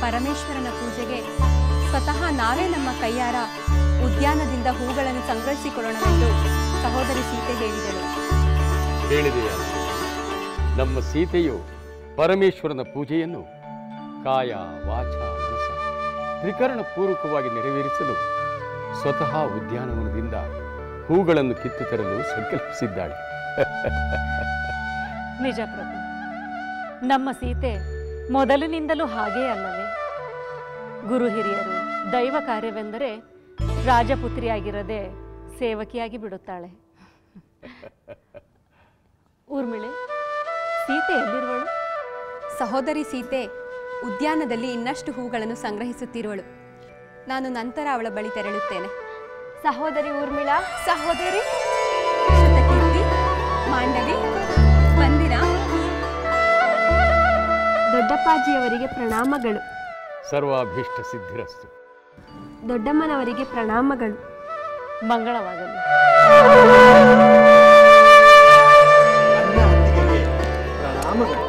ಪರಮೇಶ್ವರನ ಪೂಜೆಗೆ ಸ್ವತಃ ನಾವೇ ನಮ್ಮ ಕೈಯಾರ ಉದ್ಯಾನದಿಂದ ಹೂಗಳನ್ನು ಸಂಗ್ರಹಿಸಿಕೊಳ್ಳೋಣವೆಂದು ಸಹೋದರಿ ಸೀತೆ ಹೇಳಿದಳು. ಹೇಳಿದೆಯಾ? ನಮ್ಮ ಸೀತೆಯು ಪರಮೇಶ್ವರನ ಪೂಜೆಯನ್ನು ಕಾಯ ವಾಚ ಮನಸ ತ್ರಿಕರಣ ಪೂರ್ವಕವಾಗಿ ನೆರವೇರಿಸಲು ಸ್ವತಃ ಉದ್ಯಾನವನದಿಂದ ಹೂಗಳನ್ನು ಕಿತ್ತು ತರಲು ಸಂಕಲ್ಪಿಸಿದ್ದಾಳೆ. ನಿಜ ಪ್ರಭು, ನಮ್ಮ ಸೀತೆ ಮೊದಲಿನಿಂದಲೂ ಹಾಗೇ ಅಲ್ಲವೇ? ಗುರು ಹಿರಿಯರು ದೈವ ಕಾರ್ಯವೆಂದರೆ ರಾಜಪುತ್ರಿಯಾಗಿರದೆ ಸೇವಕಿಯಾಗಿ ಬಿಡುತ್ತಾಳೆ. ಊರ್ಮಿಳೆ, ಸೀತೆ ಎಲ್ಲಿರುವಳು? ಸಹೋದರಿ ಸೀತೆ ಉದ್ಯಾನದಲ್ಲಿ ಇನ್ನಷ್ಟು ಹೂಗಳನ್ನು ಸಂಗ್ರಹಿಸುತ್ತಿರುವಳು. ನಾನು ನಂತರ ಅವಳ ಬಳಿ ತೆರಳುತ್ತೇನೆ. ಸಹೋದರಿ ಊರ್ಮಿಳಾ, ಸಹೋದರಿ ಶ್ರುತಕೀರ್ತಿ, ಮಾಂಡವಿ, ಬಂದಿರಾ? ದೊಡ್ಡಪ್ಪಾಜಿಯವರಿಗೆ ಪ್ರಣಾಮಗಳು. ಸರ್ವಾಭೀಷ್ಟ ಸಿದ್ಧಿರಸ್ತು. ದೊಡ್ಡಮ್ಮನವರಿಗೆ ಪ್ರಣಾಮಗಳು. ಮಂಗಳವಾಗಲಿ. ಪ್ರಣಾಮಗಳು.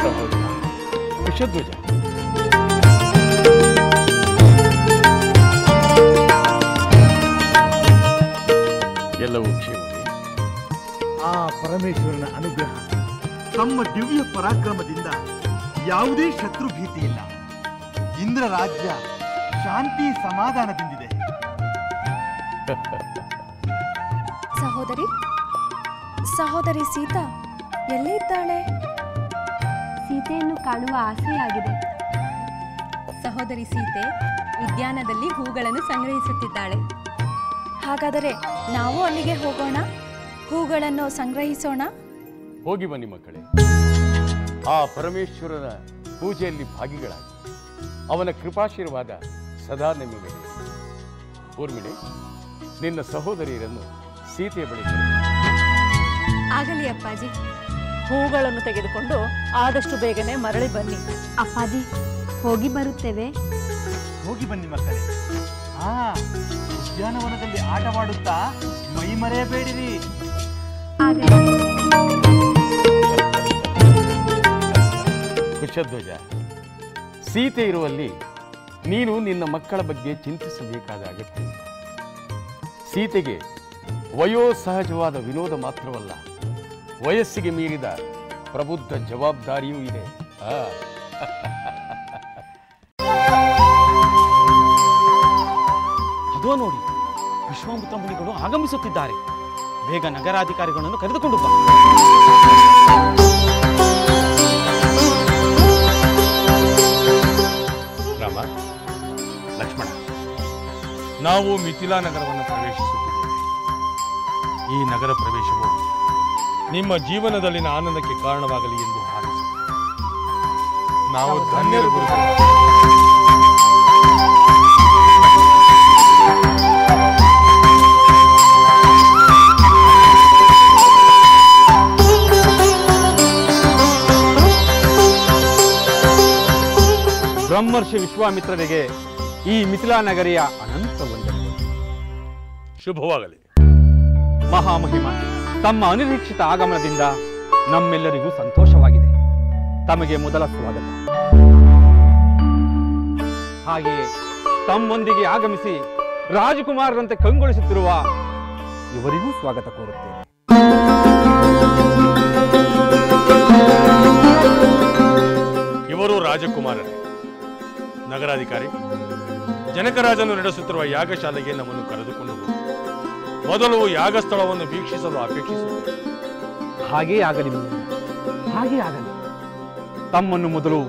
ಸಹೋದರ ಕುಶಧ್ವಜ, ಎಲ್ಲವೂ ಕ್ಷೇಮವೇ? ಆ ಪರಮೇಶ್ವರನ ಅನುಗ್ರಹ, ತಮ್ಮ ದಿವ್ಯ ಪರಾಕ್ರಮದಿಂದ ಯಾವುದೇ ಶತ್ರು ಭೀತಿ ಇಲ್ಲ. ಇಂದ್ರ ರಾಜ್ಯ ಶಾಂತಿ ಸಮಾಧಾನದಿಂದಿದೆ. ಸಹೋದರಿ ಸೀತಾ ಎಲ್ಲೇ ಇದ್ದಾಳೆ? ಸೀತೆಯನ್ನು ಕಾಣುವ ಆಸೆಯಾಗಿದೆ. ಸಹೋದರಿ ಸೀತೆ ಉದ್ಯಾನದಲ್ಲಿ ಹೂಗಳನ್ನು ಸಂಗ್ರಹಿಸುತ್ತಿದ್ದಾಳೆ. ಹಾಗಾದರೆ ನಾವು ಅಲ್ಲಿಗೆ ಹೋಗೋಣ, ಹೂಗಳನ್ನು ಸಂಗ್ರಹಿಸೋಣ. ಹೋಗಿ ಬನ್ನಿ ಮಕ್ಕಳೇ. ಆ ಪರಮೇಶ್ವರನ ಪೂಜೆಯಲ್ಲಿ ಭಾಗಿಗಳಾಗಿ ಅವನ ಕೃಪಾಶೀರ್ವಾದ ಸದಾ ನಿಮ್ಮ ಮೇಲೆ. ಊರ್ಮಿಳೆ, ನಿನ್ನ ಸಹೋದರಿಯರನ್ನು ಸೀತೆಯ ಬಳಿ ಆಗಲಿ ಅಪ್ಪಾಜಿ. ಹೂಗಳನ್ನು ತೆಗೆದುಕೊಂಡು ಆದಷ್ಟು ಬೇಗನೆ ಮರಳಿ ಬನ್ನಿ. ಅಪ್ಪಾಜಿ, ಹೋಗಿ ಬರುತ್ತೇವೆ. ಹೋಗಿ ಬನ್ನಿ ಮಕ್ಕಳೇ. ಉದ್ಯಾನವನದಲ್ಲಿ ಆಟವಾಡುತ್ತಾ ಮೈ ಮರೆಯಬೇಡಿರಿ. ಕುಶಧ್ವಜ, ಸೀತೆ ಇರುವಲ್ಲಿ ನೀನು ನಿನ್ನ ಮಕ್ಕಳ ಬಗ್ಗೆ ಚಿಂತಿಸಬೇಕಾದ ಅಗತ್ಯ. ಸೀತೆಗೆ ವಯೋಸಹಜವಾದ ವಿನೋದ ಮಾತ್ರವಲ್ಲ, ವಯಸ್ಸಿಗೆ ಮೀರಿದ ಪ್ರಬುದ್ಧ ಜವಾಬ್ದಾರಿಯೂ ಇದೆ. ಅದೋ ನೋಡಿ, ವಿಶ್ವಾಮಿತ್ರ ಮುನಿಗಳು ಆಗಮಿಸುತ್ತಿದ್ದಾರೆ. ಬೇಗ ನಗರಾಧಿಕಾರಿಗಳನ್ನು ಕರೆದುಕೊಂಡು ಬಾ. ರಾಮ, ಲಕ್ಷ್ಮಣ, ನಾವು ಮಿಥಿಲಾ ನಗರವನ್ನು ಪ್ರವೇಶಿಸುತ್ತಿದ್ದೇವೆ. ಈ ನಗರ ಪ್ರವೇಶವು ನಿಮ್ಮ ಜೀವನದಲ್ಲಿನ ಆನಂದಕ್ಕೆ ಕಾರಣವಾಗಲಿ ಎಂದು ಹಾರೈಸಿ. ನಾವು ಧನ್ಯರು ಗುರುಗಳೇ. ಬ್ರಹ್ಮರ್ಷಿ ವಿಶ್ವಾಮಿತ್ರರಿಗೆ ಈ ಮಿಥಿಲಾ ನಗರಿಯ ಅನಂತ ವಂದನೆಗಳು. ಶುಭವಾಗಲಿ. ಮಹಾಮಹಿಮ, ತಮ್ಮ ಅನಿರೀಕ್ಷಿತ ಆಗಮನದಿಂದ ನಮ್ಮೆಲ್ಲರಿಗೂ ಸಂತೋಷವಾಗಿದೆ. ತಮಗೆ ಮೊದಲ ಸ್ವಾಗತ. ಹಾಗೆಯೇ ತಮ್ಮೊಂದಿಗೆ ಆಗಮಿಸಿ ರಾಜಕುಮಾರರಂತೆ ಕಂಗೊಳಿಸುತ್ತಿರುವ ಇವರಿಗೂ ಸ್ವಾಗತ ಕೋರುತ್ತೇನೆ. ಇವರು ರಾಜಕುಮಾರರೇ. ನಗರಾಧಿಕಾರಿ, ಜನಕರಾಜನು ನಡೆಸುತ್ತಿರುವ ಯಾಗಶಾಲೆಗೆ ನಮ್ಮನ್ನು ಕರೆದುಕೊಂಡು ಹೋಗಿ ಮೊದಲು ಯಾಗಸ್ಥಳವನ್ನು ವೀಕ್ಷಿಸಲು ಅಪೇಕ್ಷಿಸುತ್ತೇವೆ. ಹಾಗೇ ಆಗಲಿ, ಹಾಗೇ ಆಗಲಿ. ತಮ್ಮನ್ನು ಮೊದಲು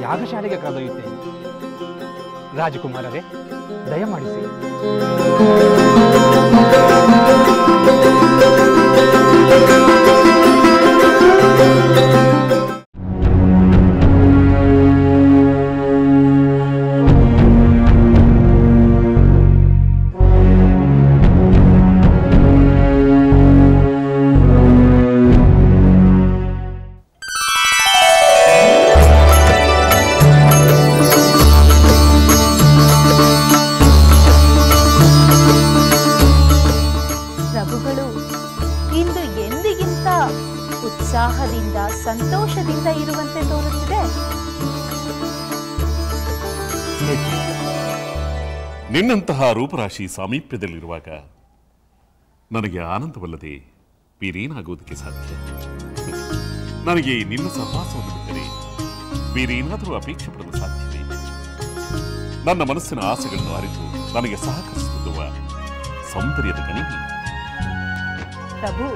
ಯಾಗಶಾಲೆಗೆ ಕರೆದೊಯ್ಯುತ್ತೇನೆ. ರಾಜಕುಮಾರರೇ, ದಯಮಾಡಿಸಿ. ಕಾಣಿಸ್ತಿದೆ. ನಿನ್ನಂತಹ ರೂಪರಾಶಿ ಸಾಮೀಪ್ಯದಲ್ಲಿರುವಾಗ ನನಗೆ ಆನಂದವಲ್ಲದೆ ಬೇರೇನಾಗುವುದಕ್ಕೆ ಸಾಧ್ಯ? ನನಗೆ ನಿನ್ನ ಸಹವಾಸವನ್ನು ಬಿಟ್ಟರೆ ಬೇರೇನಾದರೂ ಅಪೇಕ್ಷೆ ಪಡಲು ಸಾಧ್ಯವೇ? ನನ್ನ ಮನಸ್ಸಿನ ಆಸೆಗಳನ್ನು ಅರಿತು ನನಗೆ ಸಹಕರಿಸುತ್ತಿರುವ ಸೌಂದರ್ಯದ ಗಣಿ ಪ್ರಭು,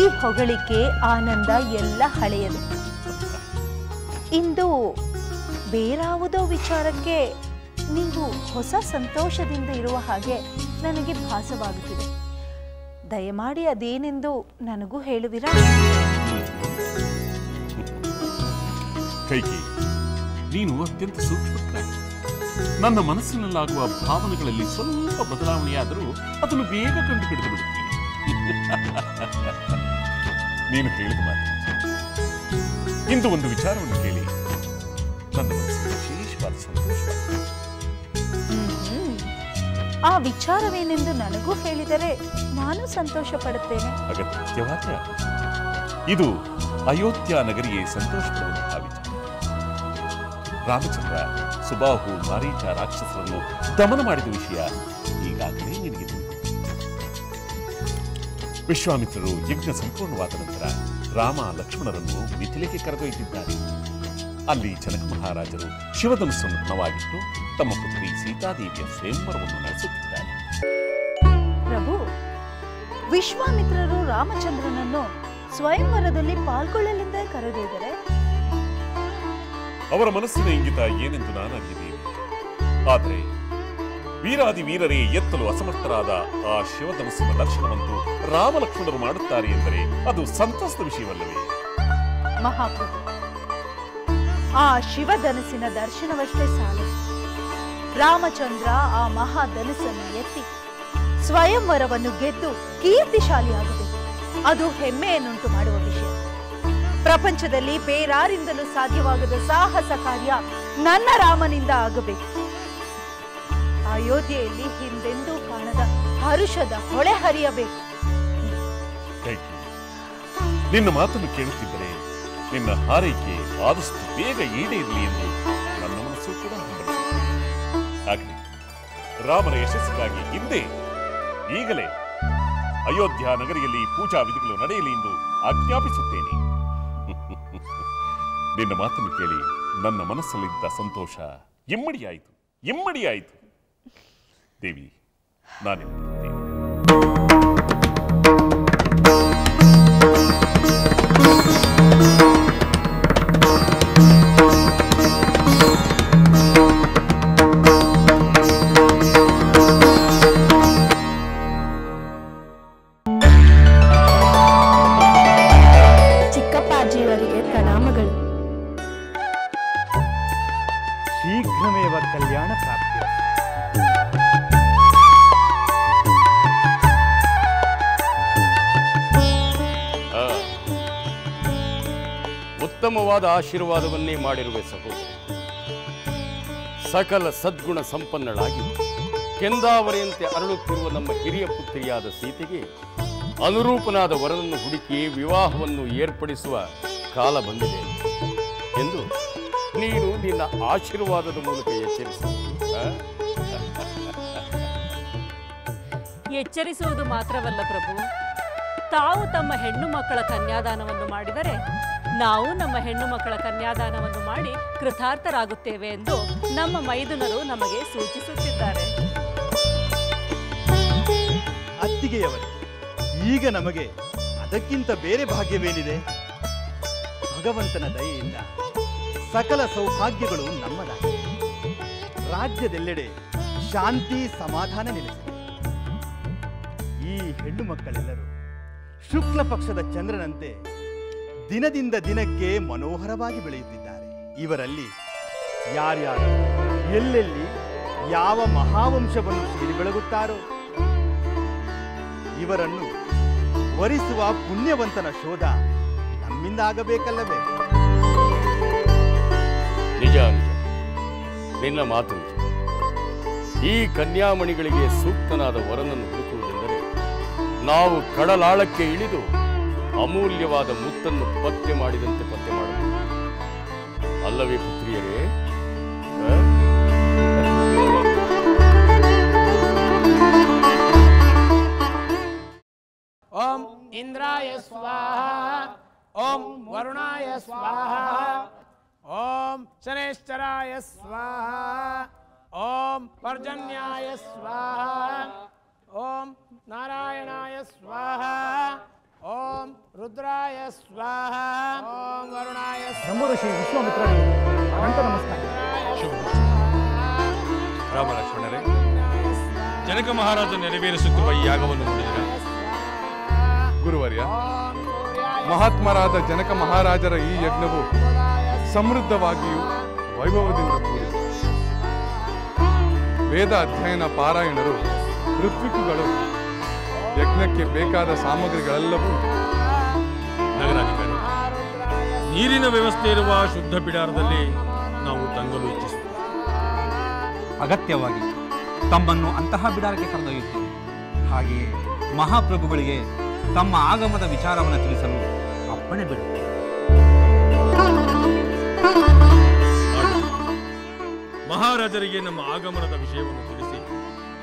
ಈ ಹೊಗಳಿಕೆ ಆನಂದ ಎಲ್ಲ ಹಳೆಯದು. ಇಂದು ಬೇರಾವುದೋ ವಿಚಾರಕ್ಕೆ ನೀವು ಹೊಸ ಸಂತೋಷದಿಂದ ಇರುವ ಹಾಗೆ ನನಗೆ ಭಾಸವಾಗುತ್ತಿದೆ. ದಯಮಾಡಿ ಅದೇನೆಂದು ನನಗೂ ಹೇಳುವಿರಾ? ಕೈಕಿ, ನೀನು ಅತ್ಯಂತ ಸೂಕ್ಷ್ಮಕ್ರಾಗಿ. ನನ್ನ ಮನಸ್ಸಿನಲ್ಲಾಗುವ ಭಾವನೆಗಳಲ್ಲಿ ಸ್ವಲ್ಪ ಬದಲಾವಣೆಯಾದರೂ ಅದನ್ನು ಬೇಗ ಕಂಡುಹಿಡಿದು ಬಿಡುತ್ತೀನಿ. ನೀನು ಹೇಳಿದ ಮಾತು. ಇಂದು ಒಂದು ವಿಚಾರವನ್ನು ಕೇಳಿ ನನ್ನ ಮನಸ್ಸಿಗೆ ವಿಶೇಷವಾದ ಸಂತೋಷವಾಗಿದೆ. ಆ ವಿಚಾರವೇನೆಂದು ನನಗೂ ಹೇಳಿದರೆ ನಾನು ಸಂತೋಷ ಪಡುತ್ತೇನೆ. ಅಗತ್ಯವಾದ ಇದು ಅಯೋಧ್ಯ ನಗರಿಯೇ ಸಂತೋಷ ಪಡುವಂತಹ ವಿಚಾರ. ರಾಮಚಂದ್ರ ಸುಬಾಹು ಮಾರೀಚ ರಾಕ್ಷಸರನ್ನು ದಮನ ಮಾಡಿದ ವಿಷಯ ಈಗಾಗಲೇ ನಿನಗೆ ತಿಳಿದಿದೆ. ವಿಶ್ವಾಮಿತ್ರರು ಯಜ್ಞ ಸಂಪೂರ್ಣವಾದ ನಂತರ ರಾಮ ಲಕ್ಷ್ಮಣರನ್ನು ಮಿಥಿಲೆಗೆ ಕರೆದೊಯ್ದಿದ್ದಾರೆ. ಅಲ್ಲಿ ಜನಕ ಮಹಾರಾಜರು ಶಿವಧನುಸ್ಸನ್ನು ಪಣವಾಗಿಟ್ಟು ತಮ್ಮ ಪುತ್ರಿ ಸೀತಾದೇವಿಯ ಸ್ವಯಂವರವನ್ನು ನಡೆಸುತ್ತಿದ್ದಾರೆ. ಪ್ರಭು, ವಿಶ್ವಾಮಿತ್ರರು ರಾಮಚಂದ್ರನನ್ನು ಸ್ವಯಂವರದಲ್ಲಿ ಪಾಲ್ಗೊಳ್ಳಲೆಂದೇ ಕರೆದೊಯ್ದರೆ ಅವರ ಮನಸ್ಸಿನ ಇಂಗಿತ ಏನೆಂದು ನಾನು ಅರಿಯಬೇಕು. ಆದರೆ ವೀರಾದಿ ವೀರರೇ ಎತ್ತಲು ಅಸಮರ್ಥರಾದ ಆ ಶಿವಧನುಸ್ಸಿನ ದರ್ಶನವಂತೂ ರಾಮ ಲಕ್ಷ್ಮಣರು ಮಾಡುತ್ತಾರೆ ಎಂದರೆ ಅದು ಸಂತಸದ ವಿಷಯವಲ್ಲವೇ? ಮಹಾಪ್ರಭು, ಆ ಶಿವಧನಸ್ಸಿನ ದರ್ಶನವಷ್ಟೇ ಸಾಲು. ರಾಮಚಂದ್ರ ಆ ಮಹಾಧನಸ್ಸನ್ನು ಎತ್ತಿ ಸ್ವಯಂವರವನ್ನು ಗೆದ್ದು ಕೀರ್ತಿಶಾಲಿಯಾಗಬೇಕು. ಅದು ಹೆಮ್ಮೆಯನ್ನುಂಟು ಮಾಡುವ ವಿಷಯ. ಪ್ರಪಂಚದಲ್ಲಿ ಬೇರಾರಿಂದಲೂ ಸಾಧ್ಯವಾಗದ ಸಾಹಸ ಕಾರ್ಯ ನನ್ನ ರಾಮನಿಂದ ಆಗಬೇಕು. ಅಯೋಧ್ಯೆಯಲ್ಲಿ ಹಿಂದೆಂದೂ ಕಾಣದ ಹರುಷದ ಹೊಳೆ ಹರಿಯಬೇಕು. ನಿನ್ನ ಮಾತನ್ನು ಕೇಳುತ್ತಿದ್ದರೆ ನಿನ್ನ ಹಾರೈಕೆ ಆದಷ್ಟು ಬೇಗ ಈಡೇರಲಿ ಎಂದು ನನ್ನ ಮನಸ್ಸು ಕೂಡ ಹಾಗೆ ರಾಮನ ಯಶಸ್ಸಿಗಾಗಿ ಹಿಂದೆ ಈಗಲೇ ಅಯೋಧ್ಯ ನಗರಿಯಲ್ಲಿ ಪೂಜಾ ವಿಧಿಗಳು ನಡೆಯಲಿ ಎಂದು ಆಜ್ಞಾಪಿಸುತ್ತೇನೆ. ನಿನ್ನ ಮಾತನ್ನು ಕೇಳಿ ನನ್ನ ಮನಸ್ಸಲ್ಲಿದ್ದ ಸಂತೋಷ ಇಮ್ಮಡಿಯಾಯಿತು. ದೇವಿ, ನಾನೇ ಚಿಕ್ಕಪ್ಪಾಜಿಯವರಿಗೆ ಪ್ರಣಾಮಗಳು. ಶೀಘ್ರಮೇವ ಕಲ್ಯಾಣ ಪ್ರಾಪ್ತಿ. ಉತ್ತಮವಾದ ಆಶೀರ್ವಾದವನ್ನೇ ಮಾಡಿರುವೆ ಸಹೋದರ. ಸಕಲ ಸದ್ಗುಣ ಸಂಪನ್ನಳಾಗಿ ಕೆಂದಾವರೆಯಂತೆ ಅರಳುತ್ತಿರುವ ನಮ್ಮ ಹಿರಿಯ ಪುತ್ರಿಯಾದ ಸೀತೆಗೆ ಅನುರೂಪನಾದ ವರನನ್ನು ಹುಡುಕಿ ವಿವಾಹವನ್ನು ಏರ್ಪಡಿಸುವ ಕಾಲ ಬಂದಿದೆ ಎಂದು ನೀನು ನಿನ್ನ ಆಶೀರ್ವಾದದ ಮೂಲಕ ಎಚ್ಚರಿಸುವುದು ಮಾತ್ರವಲ್ಲ ಪ್ರಭು, ತಾವು ತಮ್ಮ ಹೆಣ್ಣು ಮಕ್ಕಳ ಕನ್ಯಾದಾನವನ್ನು ಮಾಡಿದರೆ ನಾವು ನಮ್ಮ ಹೆಣ್ಣು ಮಕ್ಕಳ ಕನ್ಯಾದಾನವನ್ನು ಮಾಡಿ ಕೃತಾರ್ಥರಾಗುತ್ತೇವೆ ಎಂದು ನಮ್ಮ ಮೈದುನರು ನಮಗೆ ಸೂಚಿಸುತ್ತಿದ್ದಾರೆ. ಅತ್ತಿಗೆಯವರೇ, ಈಗ ನಮಗೆ ಅದಕ್ಕಿಂತ ಬೇರೆ ಭಾಗ್ಯವೇನಿದೆ? ಭಗವಂತನ ದಯೆಯಿಂದ ಸಕಲ ಸೌಭಾಗ್ಯಗಳು ನಮ್ಮದಾಗಿವೆ. ರಾಜ್ಯದೆಲ್ಲೆಡೆ ಶಾಂತಿ ಸಮಾಧಾನ ನೆಲೆಸಿದೆ. ಈ ಹೆಣ್ಣು ಮಕ್ಕಳೆಲ್ಲರೂ ಶುಕ್ಲ ಪಕ್ಷದ ಚಂದ್ರನಂತೆ ದಿನದಿಂದ ದಿನಕ್ಕೆ ಮನೋಹರವಾಗಿ ಬೆಳೆಯುತ್ತಿದ್ದಾರೆ. ಇವರಲ್ಲಿ ಯಾರ್ಯಾರು ಎಲ್ಲೆಲ್ಲಿ ಯಾವ ಮಹಾವಂಶವನ್ನು ಸೇರಿ ಬೆಳಗುತ್ತಾರೋ ಇವರನ್ನು ವರಿಸುವ ಪುಣ್ಯವಂತನ ಶೋಧ ನಮ್ಮಿಂದ ಆಗಬೇಕಲ್ಲವೇ? ನಿಜ ನಿನ್ನ ಮಾತು. ಈ ಕನ್ಯಾಮಣಿಗಳಿಗೆ ಸೂಕ್ತನಾದ ವರನನ್ನು ಹುಡುಕುವುದೆಂದರೆ ನಾವು ಕಡಲಾಳಕ್ಕೆ ಇಳಿದು ಅಮೂಲ್ಯವಾದ ಮುತ್ತನ್ನು ಪತ್ತೆ ಮಾಡಿದಂತೆ ಪತ್ತೆ ಮಾಡಬೇಕು. ಅಲ್ಲವೇ ಪುತ್ರಿಯರೇ? ಓಂ ಇಂದ್ರಾಯ ಸ್ವಾಹ, ಓಂ ವರುಣಾಯ ಸ್ವಾಹ, ಓಂ ಶನೇಶ್ವರಾಯ ಸ್ವಾಹ, ಓಂ ಪರ್ಜನ್ಯಾಯ ಸ್ವಾಹ, ಓಂ ನಾರಾಯಣಾಯ ಸ್ವಾಹ, ಓಂ ರುದ್ರಾಯ ಸ್ವಾಹ, ಓಂ ವರುಣಾಯ ಬ್ರಹ್ಮಋಷಿ ವಿಶ್ವಾಮಿತ್ರ ಅನಂತ ನಮಸ್ಕಾರ. ರಾಮ ಲಕ್ಷ್ಮಣರೇ, ಜನಕ ಮಹಾರಾಜ ನೆರವೇರಿಸುತ್ತಿರುವ ಈ ಯಾಗವನ್ನು ನೋಡಿದರೆ ಗುರುವರ್ಯ, ಮಹಾತ್ಮರಾದ ಜನಕ ಮಹಾರಾಜರ ಈ ಯಜ್ಞವು ಸಮೃದ್ಧವಾಗಿಯೂ ವೈಭವದಿಂದ ಕೂಡಿದೆ. ವೇದ ಅಧ್ಯಯನ ಪಾರಾಯಣರು, ಋತ್ವಿಕಗಳು, ಯಜ್ಞಕ್ಕೆ ಬೇಕಾದ ಸಾಮಗ್ರಿಗಳೆಲ್ಲವೂ ನಗರಾಧಿಕಾರಿ, ನೀರಿನ ವ್ಯವಸ್ಥೆ ಇರುವ ಶುದ್ಧ ಬಿಡಾರದಲ್ಲಿ ನಾವು ತಂಗಲು ಇಚ್ಛಿಸುತ್ತೇವೆ. ಅಗತ್ಯವಾಗಿ ತಮ್ಮನ್ನು ಅಂತಹ ಬಿಡಾರಕ್ಕೆ ಕರೆದೊಯ್ಯುತ್ತೇವೆ. ಹಾಗೆಯೇ ಮಹಾಪ್ರಭುಗಳಿಗೆ ತಮ್ಮ ಆಗಮದ ವಿಚಾರವನ್ನು ತಿಳಿಸಲು ಅಪ್ಪಣೆ ಬಿಡುತ್ತೇವೆ. ಮಹಾರಾಜರಿಗೆ ನಮ್ಮ ಆಗಮನದ ವಿಷಯವನ್ನು ತಿಳಿಸಿ,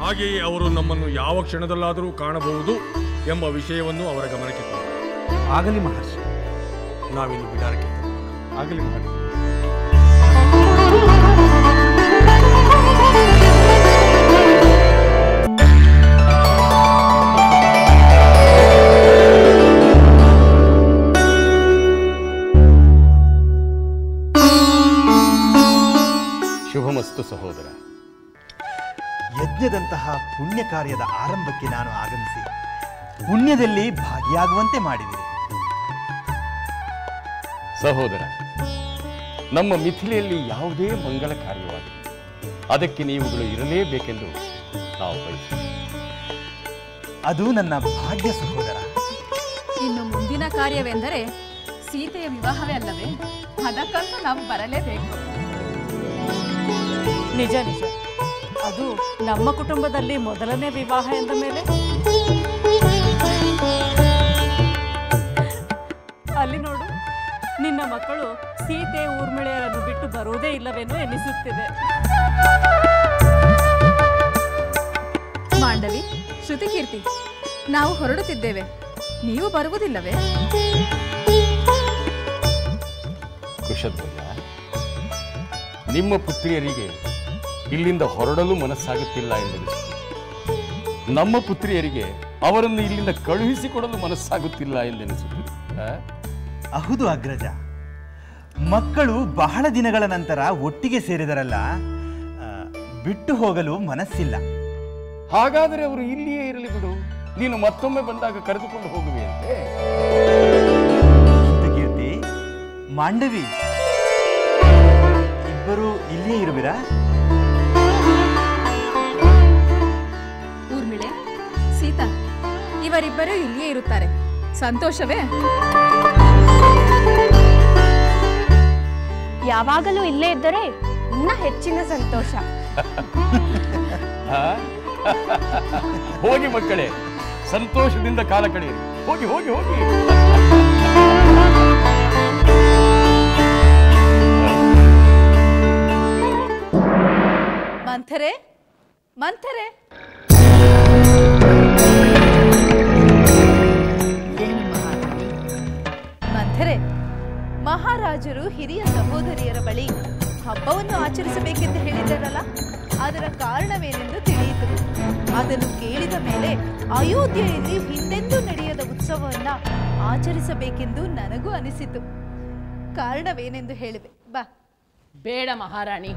ಹಾಗೆಯೇ ಅವರು ನಮ್ಮನ್ನು ಯಾವ ಕ್ಷಣದಲ್ಲಾದರೂ ಕಾಣಬಹುದು ಎಂಬ ವಿಷಯವನ್ನು ಅವರ ಗಮನಕ್ಕೆ ತಂದರು. ಆಗಲಿ ಮಹರ್ಷಿ. ನಾವಿನ್ನು ಬಿಡಾರಕ್ಕೆ ಆಗಲಿ ಮಹರ್ಷಿ. ಶುಭಮಸ್ತು ಸಹೋದರ. ಯಜ್ಞದಂತಹ ಪುಣ್ಯ ಕಾರ್ಯದ ಆರಂಭಕ್ಕೆ ನಾನು ಆಗಮಿಸಿ ಪುಣ್ಯದಲ್ಲಿ ಭಾಗಿಯಾಗುವಂತೆ ಮಾಡಿದಿರಿ. ಸಹೋದರ, ನಮ್ಮ ಮಿಥಿಲೆಯಲ್ಲಿ ಯಾವುದೇ ಮಂಗಲ ಕಾರ್ಯವಾಗಲಿ ಅದಕ್ಕೆ ನೀವುಗಳು ಇರಲೇಬೇಕೆಂದು ನಾವು ಬಯಸುತ್ತೇವೆ. ಅದು ನನ್ನ ಭಾಗ್ಯ ಸಹೋದರ. ಇನ್ನು ಮುಂದಿನ ಕಾರ್ಯವೆಂದರೆ ಸೀತೆಯ ವಿವಾಹವೇ ಅಲ್ಲವೇ? ಅದಕ್ಕಂತೂ ನಾವು ಬರಲೇಬೇಕು. ನಿಜ ನಿಜ, ಅದು ನಮ್ಮ ಕುಟುಂಬದಲ್ಲಿ ಮೊದಲನೇ ವಿವಾಹ ಎಂದ ಮೇಲೆ ಅಲ್ಲಿ ನೋಡು, ನಿನ್ನ ಮಕ್ಕಳು ಸೀತೆ ಊರ್ಮಿಳೆಯರನ್ನು ಬಿಟ್ಟು ಬರುವುದೇ ಇಲ್ಲವೇನೋ ಎನಿಸುತ್ತಿದೆ. ಮಾಂಡವಿ, ಶ್ರುತಿಕೀರ್ತಿ, ನಾವು ಹೊರಡುತ್ತಿದ್ದೇವೆ. ನೀವು ಬರುವುದಿಲ್ಲವೇ? ಕುಶಧ್ವಜ, ನಿಮ್ಮ ಪುತ್ರಿಯರಿಗೆ ಇಲ್ಲಿಂದ ಹೊರಡಲು ಮನಸ್ಸಾಗುತ್ತಿಲ್ಲ ಎಂದೆನಿಸುತ್ತದೆ. ನಮ್ಮ ಪುತ್ರಿಯರಿಗೆ ಅವರನ್ನು ಇಲ್ಲಿಂದ ಕಳುಹಿಸಿಕೊಡಲು ಮನಸ್ಸಾಗುತ್ತಿಲ್ಲ ಎಂದೆನಿಸುತ್ತದೆ. ಹೌದು ಅಗ್ರಜ, ಮಕ್ಕಳು ಬಹಳ ದಿನಗಳ ನಂತರ ಒಟ್ಟಿಗೆ ಸೇರಿದರಲ್ಲ, ಬಿಟ್ಟು ಹೋಗಲು ಮನಸ್ಸಿಲ್ಲ. ಹಾಗಾದರೆ ಅವರು ಇಲ್ಲಿಯೇ ಇರಲಿ ಬಿಡು. ನೀನು ಮತ್ತೊಮ್ಮೆ ಬಂದಾಗ ಕರೆದುಕೊಂಡು ಹೋಗುವೆಯಂತೆ. ಶ್ರುತಕೀರ್ತಿ, ಮಾಂಡವಿ ಇಬ್ಬರು ಇಲ್ಲಿಯೇ ಇರುವಿರಾ? ಊರ್ಮಿಳೆ, ಸೀತಾ ಇವರಿಬ್ಬರೂ ಇಲ್ಲಿಯೇ ಇರುತ್ತಾರೆ. ಸಂತೋಷವೇ? ಯಾವಾಗಲೂ ಇಲ್ಲೇ ಇದ್ದರೆ ಇನ್ನ ಹೆಚ್ಚಿನ ಸಂತೋಷ. ಹೋಗಿ ಮಕ್ಕಳೇ, ಸಂತೋಷದಿಂದ ಕಾಲ ಕಳೆಯಿರಿ. ಹೋಗಿ ಹೋಗಿ ಹೋಗಿ. ಮಂಥರೆ, ಮಂಥರೆ, ಮಂಥರೆ, ಮಹಾರಾಜರು ಹಿರಿಯ ಸಹೋದರಿಯರ ಬಳಿ ಹಬ್ಬವನ್ನು ಆಚರಿಸಬೇಕೆಂದು ಹೇಳಿದರಲ್ಲ, ಅದರ ಕಾರಣವೇನೆಂದು ತಿಳಿಯಿತು. ಅದನ್ನು ಕೇಳಿದ ಮೇಲೆ ಅಯೋಧ್ಯೆಯಲ್ಲಿ ಹಿಂದೆಂದೂ ನಡೆಯದ ಉತ್ಸವವನ್ನ ಆಚರಿಸಬೇಕೆಂದು ನನಗೂ ಅನಿಸಿತು. ಕಾರಣವೇನೆಂದು ಹೇಳುವೆ, ಬಾ. ಬೇಡ ಮಹಾರಾಣಿ,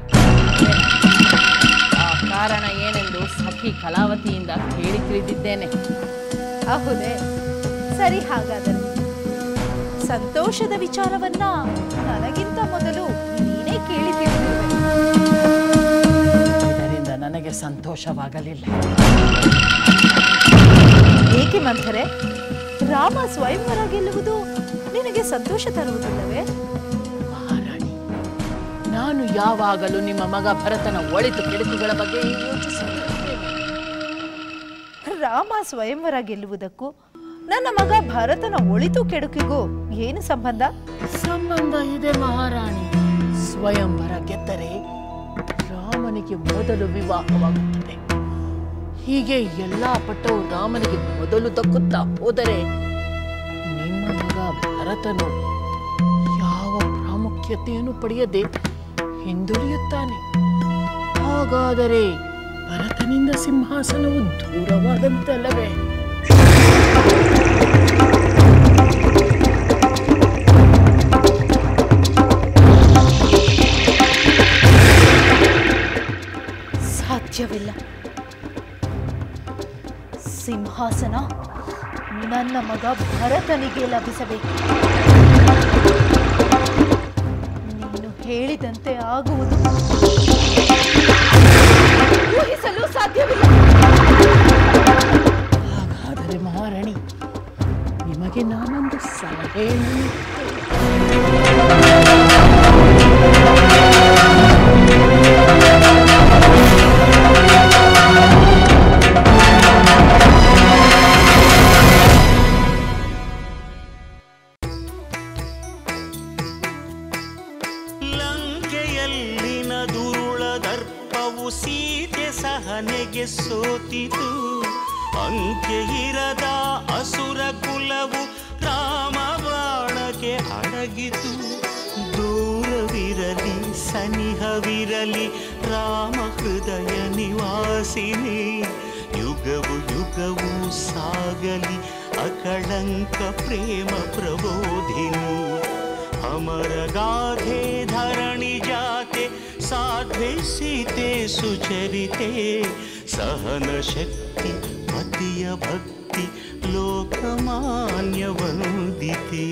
ಆ ಕಾರಣ ಏನೆಂದು ಸಖಿ ಕಲಾವತಿಯಿಂದ ಕೇಳಿ ತಿಳಿದಿದ್ದೇನೆ. ಹೌದೇ? ಸರಿ, ಹಾಗಾದರೆ ಸಂತೋಷದ ವಿಚಾರವನ್ನ ನನಗಿಂತ ಮೊದಲು ನೀನೇ ಕೇಳಿ ತಿಳಿದಿರುವೆ. ಇದರಿಂದ ನನಗೆ ಸಂತೋಷವಾಗಲಿಲ್ಲ. ಏಕೆ ಮಂಥರೆ? ರಾಮ ಸ್ವಯಂವರ ಗೆಲ್ಲುವುದು ನಿನಗೆ ಸಂತೋಷ ತರುವುದಿಲ್ಲವೇ? ಮಹಾರಾಣಿ, ನಾನು ಯಾವಾಗಲೂ ನಿಮ್ಮ ಮಗ ಭರತನ ಒಳಿತು ಕೆಡುಕುಗಳ ಬಗ್ಗೆ ಯೋಚಿಸುತ್ತಿದ್ದೇನೆ. ರಾಮ ಸ್ವಯಂವರ ಗೆಲ್ಲುವುದಕ್ಕೂ ನನ್ನ ಮಗ ಭರತನ ಒಳಿತು ಕೆಡುಕಿಗೂ ಏನು ಸಂಬಂಧ? ಸಂಬಂಧ ಇದೆ ಮಹಾರಾಣಿ, ಸ್ವಯಂವರ ಗೆದ್ದರೆ ರಾಮನಿಗೆ ಮೊದಲು ವಿವಾಹವಾಗುತ್ತದೆ. ಹೀಗೆ ಎಲ್ಲ ಪಟ್ಟವು ರಾಮನಿಗೆ ಮೊದಲು ದಕ್ಕುತ್ತಾ ಹೋದರೆ ನಿಮ್ಮ ಮಗ ಭರತನು ಯಾವ ಪ್ರಾಮುಖ್ಯತೆಯನ್ನು ಪಡೆಯದೆ ಹಿಂದುಳಿಯುತ್ತಾನೆ. ಹಾಗಾದರೆ ಭರತನಿಂದ ಸಿಂಹಾಸನವು ದೂರವಾದಂತಲ್ಲವೇ? ಸಾಧ್ಯವಿಲ್ಲ. ಸಿಂಹಾಸನ ನನ್ನ ಮಗ ಭರತನಿಗೆ ಲಭಿಸಬೇಕು. ನೀನು ಹೇಳಿದಂತೆ ಆಗುವುದು ಊಹಿಸಲು ಸಾಧ್ಯವಿಲ್ಲ. ಹಾಗಾದರೆ ಮಹಾರಾಣಿ, ನಿಮಗೆ ನಾನೊಂದು ಸಲಹೆ ಲಂಕೆಯಲ್ಲಿನ ದುರುಳ ದರ್ಪವು ಸೀತೆ ಸಹನೆಗೆ ಸೋತಿತು. ಅಂಕೆ ಇರದ ಅಸುರ ಕುಲವು ರಾಮ ಬಾಣಕ್ಕೆ ಅಡಗಿತು. ದೂರವಿರಲಿ ಸನಿಹವಿರಲಿ ರಾಮ ಹೃದಯ ನಿವಾಸಿನಿ. ಯುಗವು ಯುಗವು ಸಾಗಲಿ ಅಕಳಂಕ ಪ್ರೇಮ ಪ್ರಬೋಧಿನಿ. ಅಮರ ಗಾಧೆ ಧರಣಿ ಜಾತೆ ಸಾಧ್ವೆ ಸೀತೆ ಸುಚರಿತೆ. ಸಹನ ಶಕ್ತಿ ಪತಿಯ ಭಕ್ತಿ ಲೋಕಮಾನ್ಯ ವಂದಿತೆ.